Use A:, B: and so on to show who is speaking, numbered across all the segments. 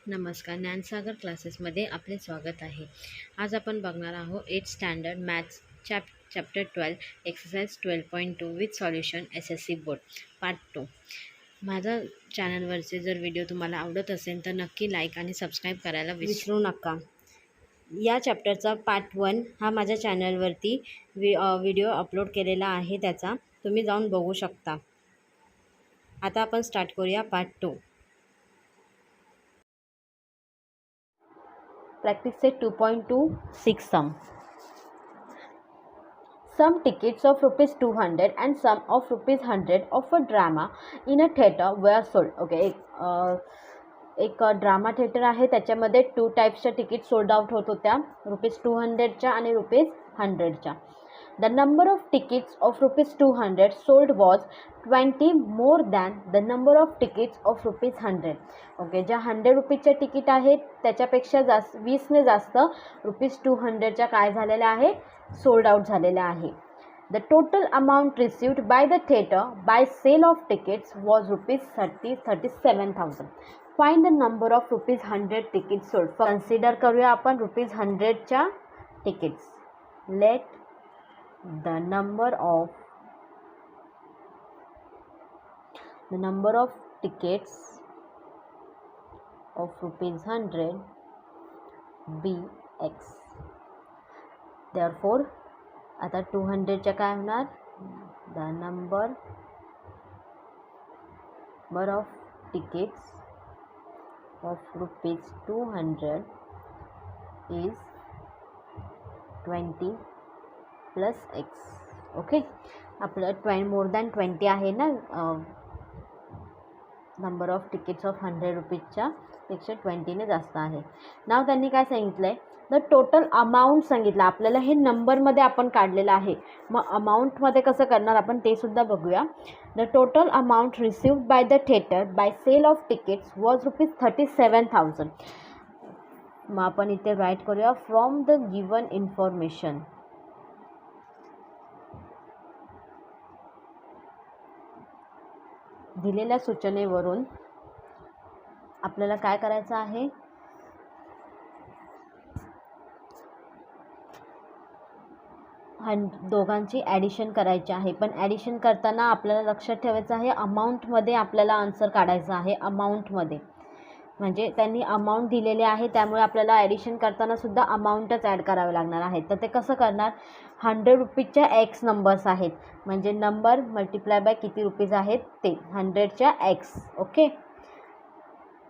A: नमस्कार, ज्ञानसागर क्लासेसमध्ये आपले स्वागत आहे. आज आपण बघणार आहोत 8th standard maths chapter 12 exercise 12.2 with solution SSC board part 2. माझा चॅनलवरचे जर व्हिडिओ तुम्हाला आवडत असेल तर नक्की लाईक आणि सबस्क्राईब करायला विसरू नका. या चॅप्टरचा पार्ट 1 हा माझ्या चॅनलवरती व्हिडिओ अपलोड केलेला आहे, त्याचा तुम्ही जाऊन बघू शकता. आता आपण स्टार्ट करूया part 2. Practice set 2.26 sum. Some tickets of rupees 200 and some of rupees 100 of a drama in a theater were sold. Okay, एक ड्रामा थिएटर आहे, त्याच्यामध्ये 2 टाईप्सच्या तिकीट सोल्ड आउट होत होत्या, रुपीज 200च्या आणि rupees 100च्या. The number of tickets of rupees 200 sold was 20 more than the number of tickets of rupees 100. Okay, ज्या 100 रुपीजच्या ticket आहेत त्याच्यापेक्षा 20ने जास्त रुपीज 200च्या काय झालेल्या आहे, सोल्ड आउट झालेल्या आहे. The total amount received by the theater by sale of tickets was rupees 37,000. Find the number of rupees 100 tickets sold. Consider करूया आपण रुपीज 100च्या tickets. Let the number of tickets of rupees 100 be x. Therefore आता 200च्या काय होणार, the number of tickets of rupees 200 is 20 plus x. Okay, आपलं more than 20 आहे ना, number of tickets of 100 रुपीजच्या पेक्षा 20ने जास्त आहे. नाव त्यांनी काय सांगितलं आहे, द टोटल अमाऊंट सांगितलं आपल्याला, हे नंबरमध्ये आपण काढलेलं आहे. मग अमाऊंटमध्ये कसं करणार आपण ते सुद्धा बघूया. The total amount received by the theatre by sale of tickets was rupees 37,000. मग आपण इथे राईट करूया, फ्रॉम द गिवन इन्फॉर्मेशन दिलेल्या सूचनेवरून आपल्याला काय करायचं आहे, दोघांची ॲडिशन करायची आहे. पण ॲडिशन करताना आपल्याला लक्षात ठेवायचं आहे, अमाऊंटमध्ये आपल्याला आन्सर काढायचं आहे. अमाऊंटमध्ये म्हणजे त्यांनी अमाऊंट दिलेले आहे, त्यामुळे आपल्याला ॲडिशन करताना सुद्धा अमाऊंटच ॲड करावे लागणार आहे. तर ते कसं करणार, 100 रुपीजच्या एक्स नंबर्स आहेत, म्हणजे नंबर मल्टिप्लाय बाय किती रुपीज आहेत ते 100च्या x. Okay,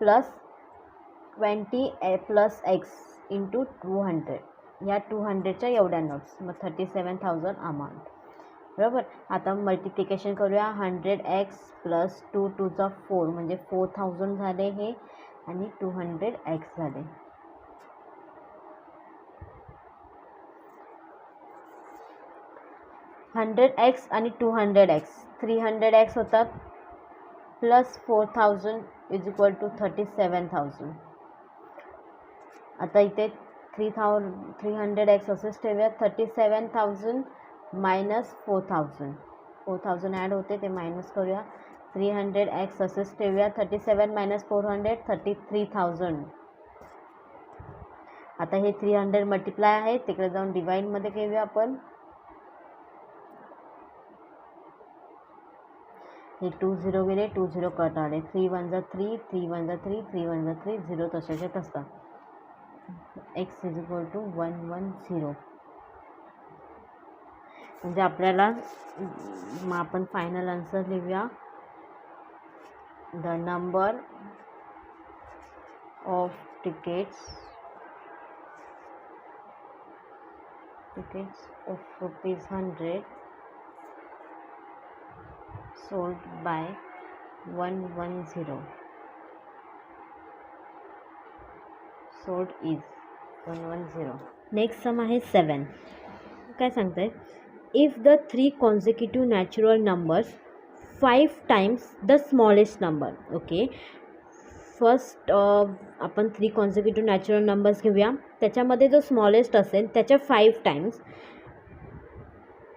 A: plus 20 plus x into 200, या 200च्या एवढ्या नोट्स, मग 37,000 अमाऊंट. बरोबर. आता मल्टिप्लिकेशन करूया, 100x प्लस 2 2 4 म्हणजे 4000 झाले हे, आणि 200x झाले. $100x आणि 200x 300x होतात, प्लस 4000 इज इक्वल टू 37,000. आता इथे 300x असेच ठेवूया, 37,000 मायनस 4,000 ॲड होते, ते मायनस करूया. 300x असेच ठेवूया, 37 मायनस 400 33,000. आता हे 300 मल्टिप्लाय आहे, तिकडे जाऊन डिवाइडमध्ये घेऊया आपण. हे 2 0 गेले, 2 0 कट आले, 3 1 3 3 1 3 3 1 3 0 तशाच्यात असतात. x is equal to 110. म्हणजे आपल्याला, मग आपण फायनल आन्सर लिहूया, the number of tickets of rupees 100 sold by 110 sold is 110. Next sum आहे 7. काय सांगतंय, if the 3 consecutive natural numbers 5 times the smallest number. Okay, first आपण 3 कॉन्झिक्युटिव्ह नॅचरल नंबर्स घेऊया, त्याच्यामध्ये जो स्मॉलेस्ट असेल त्याच्या 5 times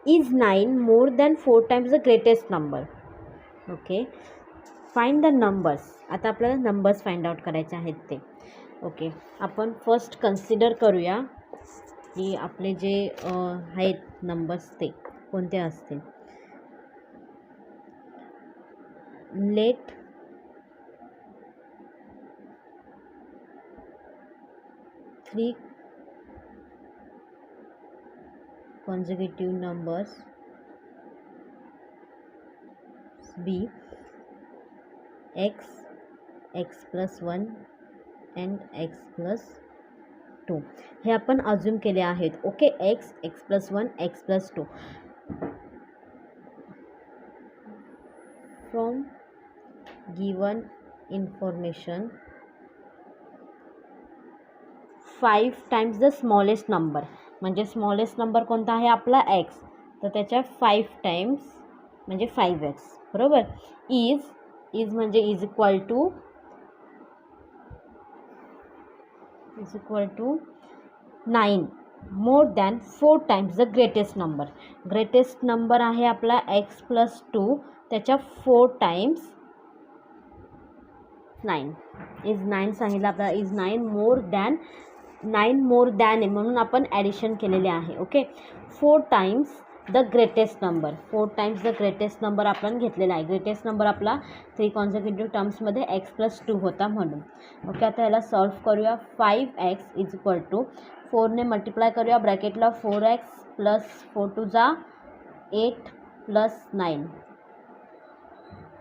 A: is 9 more than 4 times the greatest number. Okay, find the numbers. आता आपल्याला नंबर्स फाइंड आउट करायचे आहेत ते. ओके, आपण फर्स्ट कन्सिडर करूया की आपले जे आहेत नंबर्स ते कोणते असतील. Late three consecutive numbers be x, x plus 1 and x plus 2. हे आपण अज्यूम केले आहेत. Okay, x, x plus 1, x plus 2. From given information 5 times the smallest number. म्हणजे स्मॉलेस्ट नंबर कोणता आहे आपला x, तर त्याच्या 5 टाइम्स म्हणजे 5x. बरोबर. इज म्हणजे is equal to 9 more than 4 times the greatest number. Greatest number आहे आपला x प्लस 2, त्याच्या 4 टाइम्स 9. इज 9 सांगितलं आपल्याला. इज 9 मोर दॅन आहे म्हणून आपण ॲडिशन केलेले आहे. Okay, 4 times the greatest number. 4 times the greatest number आपण घेतलेला आहे. ग्रेटेस्ट नंबर आपला 3 कॉन्झिक्युटिव्ह टर्म्समध्ये x प्लस 2 होता म्हणून. ओके, आता याला सॉल्व करूया. 5x इज इक्वल टू 4ने मल्टिप्लाय करूया ब्रॅकेटला. 4x प्लस 4 टू जा 8 plus 9.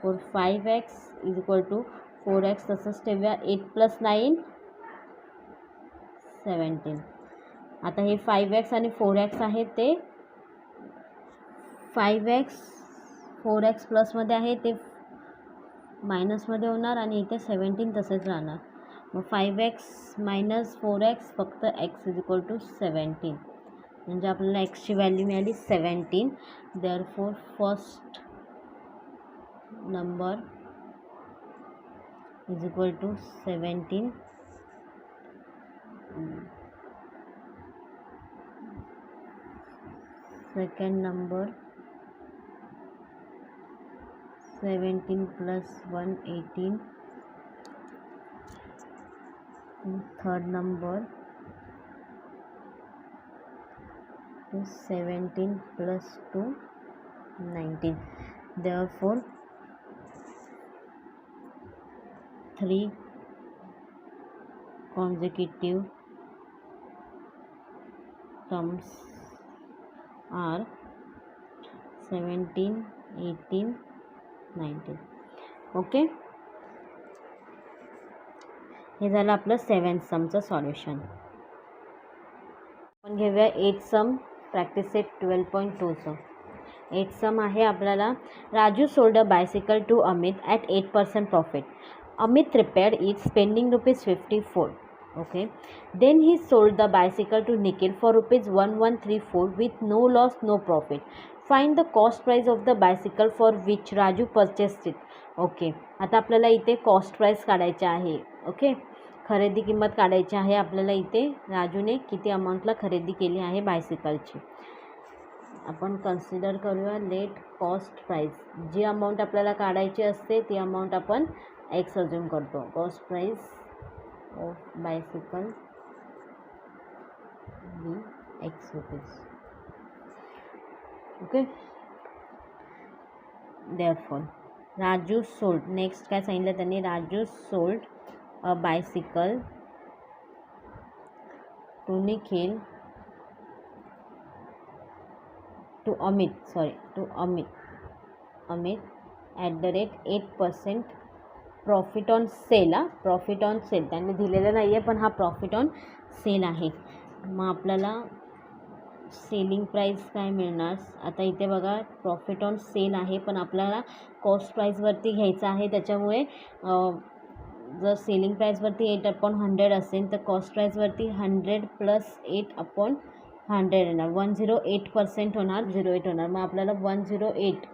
A: 5x is equal to 4x तसंच ठेवूया. 8 प्लस 9 17. आता हे 5x आणि 4x आहे ते 5x 4x प्लसमध्ये आहे ते मायनसमध्ये होणार आणि इथे 17 तसेच राहणार. मग 5x मायनस 4x फक्त x इज इक्वल टू 17. म्हणजे आपल्याला एक्सची व्हॅल्यू मिळाली 17. Therefore first number is equal to 17. Second number 17 plus 1 18. Third number is 17 plus 2 19. Therefore 3 consecutive terms are 17, 18, 19. Okay, हे झालं आपलं 7 समचं सॉल्युशन. आपण घेऊया 8 सम प्रॅक्टिस सेट 12.2चं. 8 सम आहे आपल्याला. Raju sold a bicycle to Amit at 8% profit. Amit repaired it spending ₹54. Okay, then he sold the bicycle to Nikhil for ₹1134 with no loss, no profit. Find the cost price of the bicycle for which Raju purchased it. Okay, आता आपल्याला इथे cost price काढायचे आहे. Okay, खरेदी किंमत काढायची आहे आपल्याला. इथे राजूने किती अमाऊंटला खरेदी केली आहे बायसिकलची. आपण कन्सिडर करूया लेट कॉस्ट प्राईस. जी अमाऊंट आपल्याला काढायची असते ती अमाऊंट आपण एक्स अज्यूम करतो. Cost price of bicycle be x rupees. Okay, therefore Raju sold. Next काय सांगितलं त्यांनी. Raju sold a bicycle to Nikhil to Amit at the rate 8% profit on sale. Profit on sale त्यांनी दिलेलं नाही आहे, पण हा प्रॉफिट ऑन सेल आहे. मग आपल्याला सेलिंग प्राईस काय मिळणार. आता इथे बघा प्रॉफिट ऑन सेल आहे, पण आपल्याला कॉस्ट प्राईसवरती घ्यायचं आहे. त्याच्यामुळे जर सेलिंग प्राईसवरती 8/100 असेल तर कॉस्ट प्राईसवरती 100 प्लस 8/100 येणार. 108% होणार, 08 होणार. मग आपल्याला 108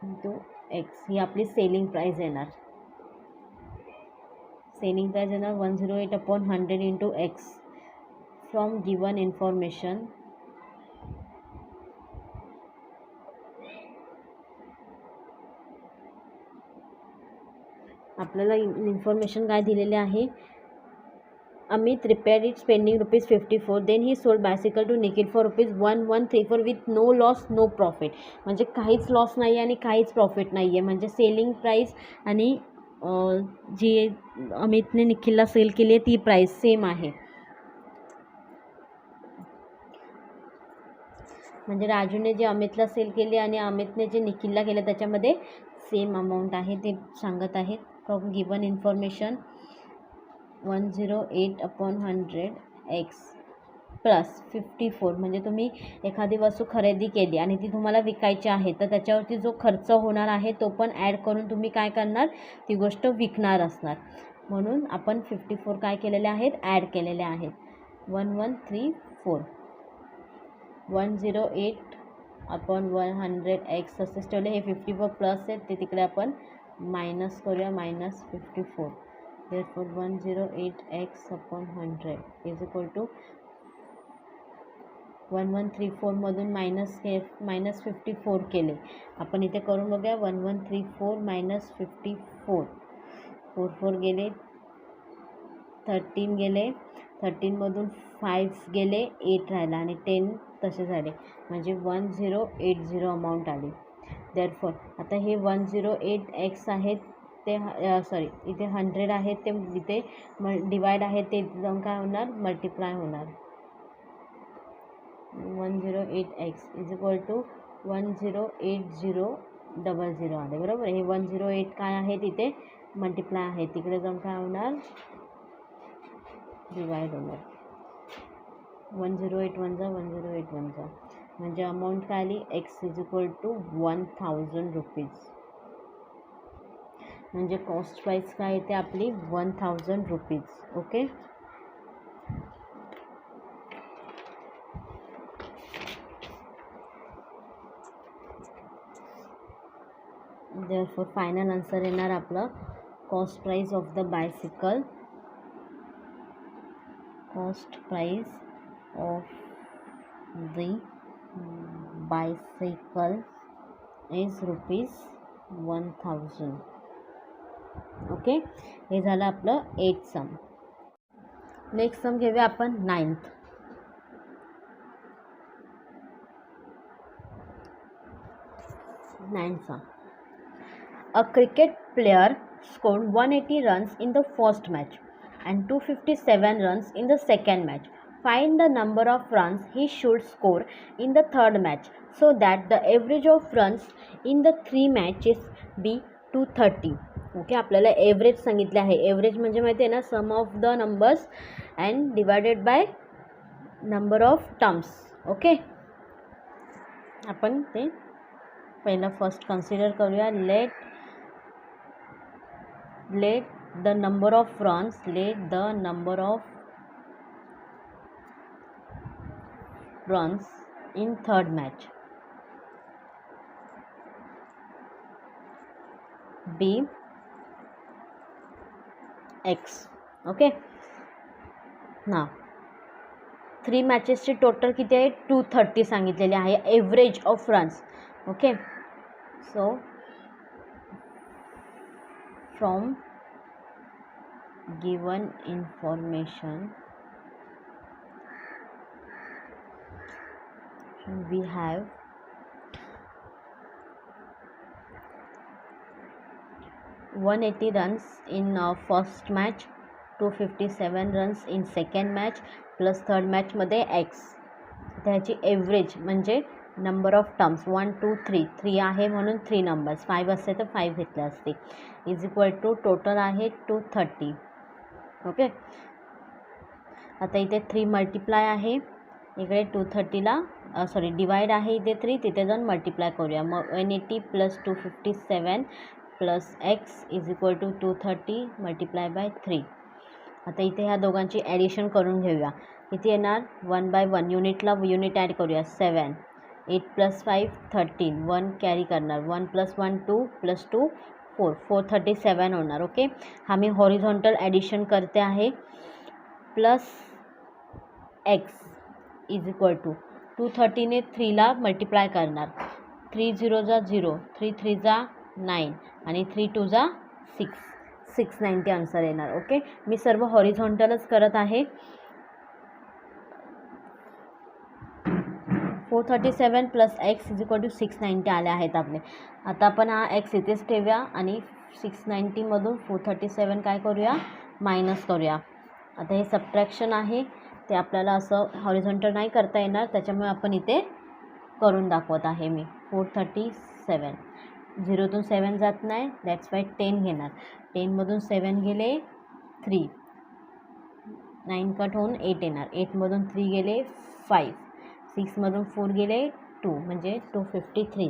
A: इंटू एक्स ही आपली सेलिंग प्राईस येणार. सेलिंग प्राईस येणार 108/100 into x. From given information आपल्याला इन्फॉर्मेशन काय दिलेले आहे, Amit repaired it spending ₹54. Then he sold bicycle to Nikhil for ₹1134 with no loss no profit. म्हणजे काहीच लॉस नाही आहे आणि काहीच प्रॉफिट नाही आहे. म्हणजे सेलिंग प्राईस आणि जी अमितने निखिलला सेल केली आहे ती प्राईस सेम आहे. म्हणजे राजूने जे अमितला सेल केले आणि अमितने जे निखिलला केलं त्याच्यामध्ये सेम अमाऊंट आहे ते सांगत आहेत. From given information 108/100 x plus 54. म्हणजे तुम्ही एखादी वस्तू खरेदी केली आणि ती तुम्हाला विकायची आहे तर त्याच्यावरती जो खर्च होणार आहे तो पण ॲड करून तुम्ही काय करणार, ती गोष्ट विकणार असणार. म्हणून आपण 54 काय केलेले आहेत, ॲड केलेले आहेत. 1134 108/100 x असेच ठेवले. हे 54 प्लस आहेत ते तिकडे आपण मायनस करूया, -54. therefore 108x/100 is equal to 1134 मधून -54 केले. आपण इथे करून बघूया. 1134 - 54 4 गेले, 13 गेले, 13 मधून 5 गेले, 8 राहिला आणि 10 तसे झाले. म्हणजे 1080 अमाऊंट आली. देअरफॉर आता हे 108x आहेत ते सॉरी इथे 100 आहेत ते इथे डिवाइड आहे ते जाऊन काय होणार, मल्टिप्लाय होणार. 108x इज इक्वल टू 108000 आले. बरोबर. हे 108 काय आहे तिथे मल्टिप्लाय आहे, तिकडे जाऊन काय होणार, डिवाइड होणार. 108 1 108 1 म्हणजे अमाऊंट काय आली, x is equal to 1000 rupees. म्हणजे कॉस्ट प्राईस काय येते आपली 1000 rupees. Okay. therefore final answer येणार आपलं cost price of the bicycle. Cost price of the bicycle is ₹1000. Okay. हे झालं आपलं 8th सम. नेक्स्ट सम घेऊया आपण 9th. 9th sum. A cricket player scored 180 runs in the first match and 257 runs in the second match. Find the number of runs he should score in the third match so that the average of runs in the 3 matches be 230. Okay. आपल्याला average सांगितले आहे. Average म्हणजे माहिती आहे ना, sum of the numbers and divided by number of terms. Okay. आपण ते पहिलं फर्स्ट कन्सिडर करूया. Let the number of runs in third match be x. Okay. ना 3 मॅचेसची टोटल किती आहे, 230 सांगितलेली आहे average of runs. Okay. So from given information we have 180 runs in first match, 257 runs in second match plus third match मध्ये x. त्याची average म्हणजे number of terms 1 2 3 आहे म्हणून 3 नंबर्स, 5 असते तर 5 घेतले असते. इज इक्वल टू टोटल आहे 230. ओके. आता इथे 3 मल्टिप्लाय आहे, इकडे 230ला सॉरी डिवाइड आहे इथे 3, तिथे जाऊन मल्टिप्लाय करूया. मग 180 + 257 + x is equal to 230 multiply by 3. आता इथे ह्या दोघांची ॲडिशन करून घेऊया. किती येणार, 1/1 युनिटला युनिट ॲड करूया. 7 8 + 5 13 1 कॅरी करणार. 1 + 1 2 + 2 4 437 होणार. ओके. हा मी हॉरिझॉन्टल ॲडिशन करते आहे. Plus x is equal to 230ने 3ला मल्टिप्लाय करणार. 3 0 0 3 3 9 आणि 3 2 6 690 आन्सर येणार. ओके, मी सर्व हॉरिझॉन्टलच करत आहे. 437 + x = 690 आले आहेत आपले. आता आपण हा x इथेच ठेवूया आणि 690मधून 437 काय करूया, मायनस करूया. आता हे सबट्रॅक्शन आहे, ते आपल्याला असं हॉरिझॉन्टल नाही करता येणार, त्याच्यामुळे आपण इथे करून दाखवत आहे मी. 437 0तून 7 जात नाही, दॅट्स वाय 10 घेणार. 10मधून 7 गेले 3, 9 कट होऊन 8 येणार. 8मधून 3 गेले 5, 6मधून 4 गेले 2 म्हणजे 253.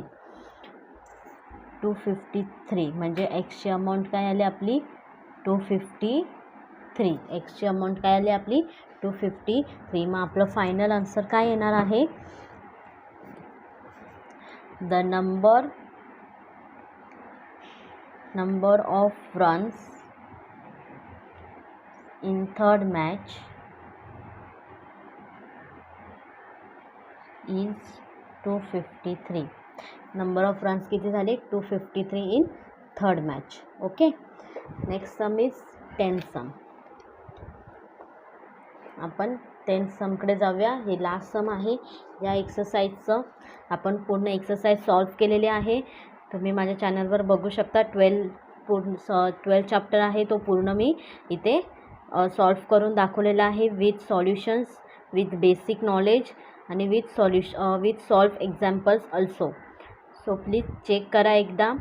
A: 253 म्हणजे एक्सची अमाऊंट काय आली आपली, 253. एक्सची अमाऊंट काय आली आपली, 253. मग आपलं फायनल आन्सर काय येणार आहे, the number of runs in third match is 253. Number of runs किती झाले, 253 in third match. Okay, next sum is 10 सम. आपण 10 समकडे जाऊया. हे लास्ट सम आहे या एक्सरसाइजचं. आपण पूर्ण एक्सरसाइज सॉल्व केलेली आहे. तुम्ही माझ्या चॅनलवर बघू शकता. 12 चॅप्टर आहे, तो पूर्ण मी इथे सॉल्व करून दाखवलेला आहे, with solutions, with basic knowledge आणि with solve examples also. So please check करा एकदा.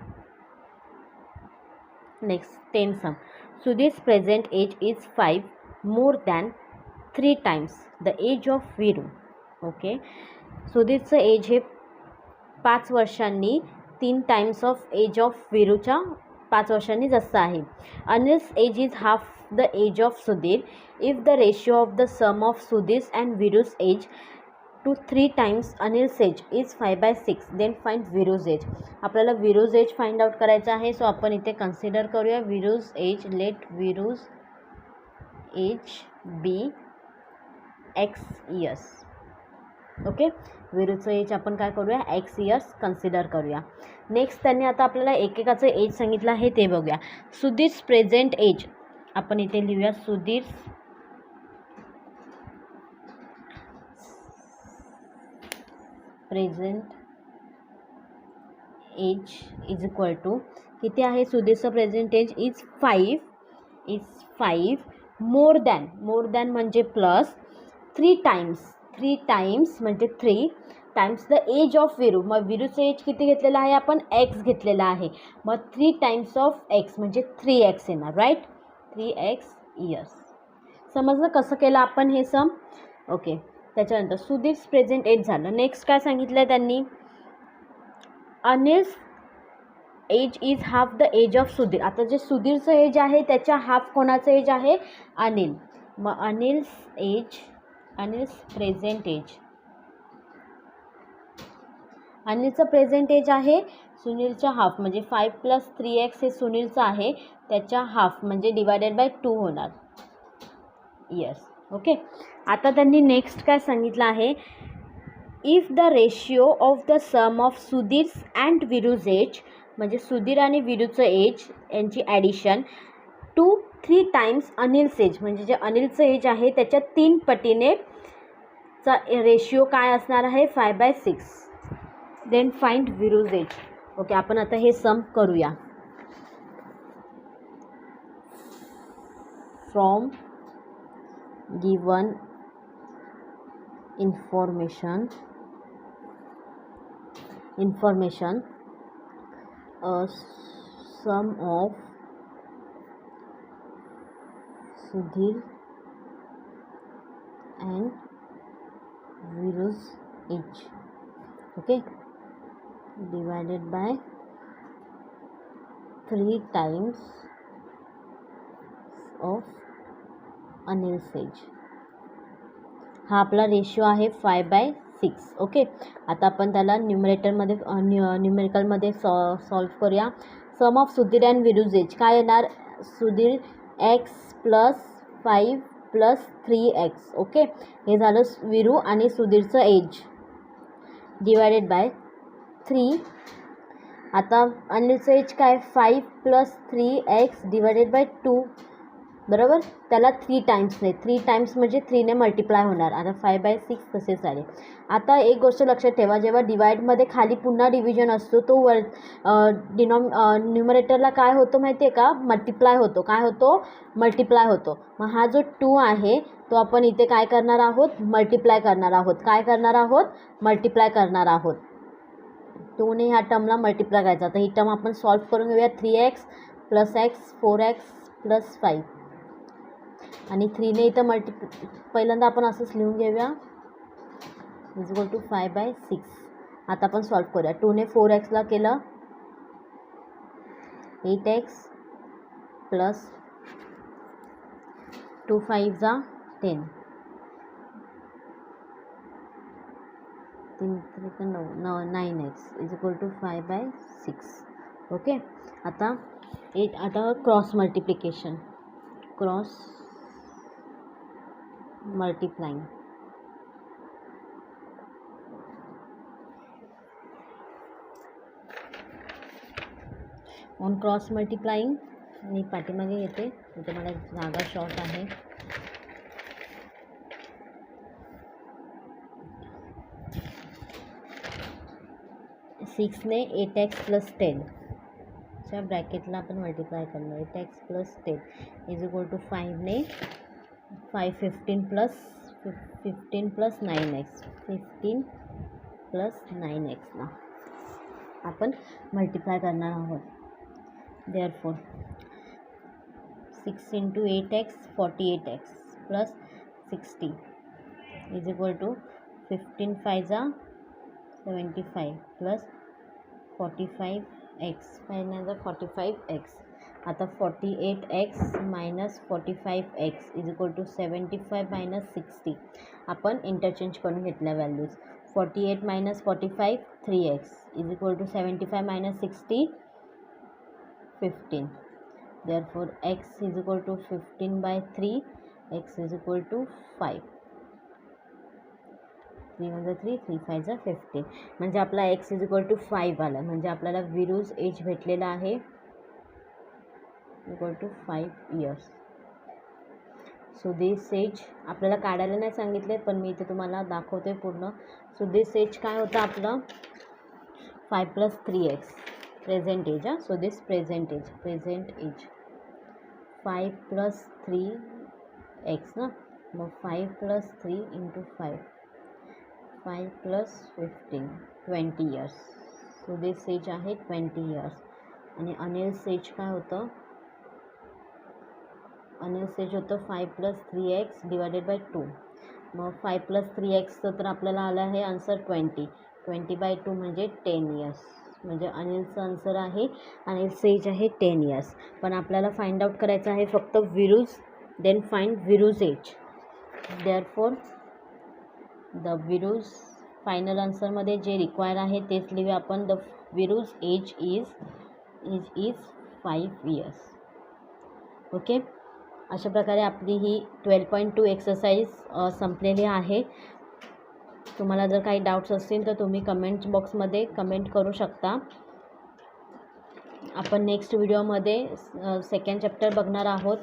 A: Next 10 sum. Sudhir's present age is 5 more than 3 times the age of Veeru. Okay, सुधीरचं एज हे 5 वर्षांनी 3 टाइम्स ऑफ एज ऑफ वीरूच्या 5 वर्षांनी जास्त आहे. Anil's age is half the age of Sudhir. If the ratio of the sum of Sudhir's and Veeru's age to 3 times Anil's age is 5/6, then find Veeru's age. आपल्याला Veeru's age find out करायचं आहे. सो आपण इथे कन्सिडर करूया वीरूज एज. लेट वीरूज एज बी x इयर्स. ओके, वीरूचं एज आपण काय करूया, x years consider करूया. नेक्स्ट त्यांनी आता आपल्याला एकेकाचं एज सांगितलं आहे, ते बघूया. सुधीर्स प्रेझेंट एज आपण इथे लिहूया. Sudhir's present age is equal to किती आहे, सुधीरचं present age is 5 more than म्हणजे प्लस 3 टाइम्स म्हणजे 3 times the age of Veeru. मग वीरूचं एज किती घेतलेलं आहे आपण, x घेतलेला आहे. मग 3 टाइम्स ऑफ x म्हणजे 3x येणार, राईट, 3x इयर्स. समजलं कसं केलं आपण हे सम. ओके, त्याच्यानंतर सुधीर्स प्रेझेंट एज झालं. नेक्स्ट काय सांगितलं आहे त्यांनी, Anil's age is half the age of Sudhir. आता जे सुधीरचं एज आहे त्याच्या हाफ कोणाचं एज आहे, अनिल. मग अनिल्स प्रेझेंट एज, अनिलचं प्रेझेंट एज आहे सुनीलच्या हाफ म्हणजे 5 + 3x हे सुनीलचं आहे, त्याच्या हाफ म्हणजे /2 होणार इयर्स. ओके, आता त्यांनी नेक्स्ट काय सांगितलं आहे, if the ratio of the sum of Sudhir's and Veeru's age म्हणजे सुधीर आणि वीरूचं एज यांची ॲडिशन 2-3 टाइम्स अनिल्स एज म्हणजे जे अनिलचं एज आहे त्याच्या 3 पटीने चा रेशिओ काय असणार आहे, 5/6. Then find Veeru's age. Okay, आपण आता हे सम करूया. From given information sum of Sudhir and Viru's age, okay, divided by 3 times of Anil's age. हा आपला रेशिओ आहे 5/6. ओके, आता आपण त्याला न्यूमेरिकलमध्ये सॉल्व करूया. सम of Sudhir and Veeru's age काय येणार, सुधीर x + 5 + 3x. ओके, हे झालं वीरू आणि सुधीरचं एज डिवायडेड बाय 3 आता अनिलचं एज काय 5 + 3x डिवायडेड बाय 2 बरोबर. त्याला 3 टाइम्स नाही, 3 टाइम्स म्हणजे 3ने मल्टिप्लाय होणार. आता 5/6 तसेच आले. आता एक गोष्ट लक्षात ठेवा, जेव्हा डिवाइडमध्ये खाली पुन्हा डिव्हिजन असतो तो न्यूमरेटरला काय होतो माहिती आहे का, मल्टिप्लाय होतो. काय होतो, मल्टिप्लाय होतो. मग हा जो 2 आहे तो आपण इथे काय करणार आहोत, मल्टिप्लाय करणार आहोत. काय करणार आहोत, मल्टिप्लाय करणार आहोत. 2ने ह्या टर्मला मल्टिप्लाय करायचा. तर ही टर्म आपण सॉल्व्ह करून घेऊया. 3x + x 4x + 5 आणि 3ने इथं पहिल्यांदा आपण असंच लिहून घेऊया = 5/6. आता आपण सॉल्व्ह करूया. 2ने 4xला केलं 8x + 2 5 = 10 3 3 9x = 5/6. ओके. आता cross multiplication, cross multiplying. On cross multiplying मी पाठीमागे येते, तिथे मला जागा शॉर्ट आहे. सिक्सने 8x + 10 च्या ब्रॅकेटला आपण मल्टिप्लाय करणार. 8x + 10 = 5ने 15 + 9x 15 + 9xला आपण मल्टिप्लाय करणार आहोत. Therefore 6 × 8x 48x + 60 = 15 5 = 75 + 45x 5 9 = 45x. आता 48x - 45x = 75 - 60. आपण इंटरचेंज करून घेतल्या values. 48 - 45 3x = 75 - 60 15. Therefore x = 15/3, x = 5. 3 × 3 3 5 = 15. म्हणजे आपला x = 5 आला. म्हणजे आपल्याला विरूज एज भेटलेला आहे = 5 years. सो दिस एज आपल्याला काढायला नाही सांगितले, पण मी इथे तुम्हाला दाखवते पूर्ण. सो दिस एज काय होतं आपलं 5 + 3x present age. So this present age 5 + 3x ना. मग 5 + 3 × 5 5 + 15 20 years. सो दिस एज आहे 20 years. आणि अनिल एज काय होतं, अनिल एज होतं 5 + 3x डिवायडेड बाय 2. मग 5 + 3x तर आपल्याला आलं आहे आन्सर 20. 20/2 म्हणजे 10 years. म्हणजे अनिलचं आन्सर आहे, अनिलचं एज आहे 10 years. पण आपल्याला फाइंड आउट करायचं आहे फक्त Veeru's. Then find Veeru's age. Therefore the Veeru's final आन्सरमध्ये जे रिक्वायर आहे तेच लिहूया आपण. The Veeru's age is 5 years. Okay. अशा प्रकारे आपली ही 12.2 एक्सरसाइज संपलेली आहे. तुम्हाला जर काही डाऊट्स असतील तर तुम्ही कमेंट बॉक्समध्ये कमेंट करू शकता. आपण नेक्स्ट व्हिडिओमध्ये सेकंड चॅप्टर बघणार आहोत.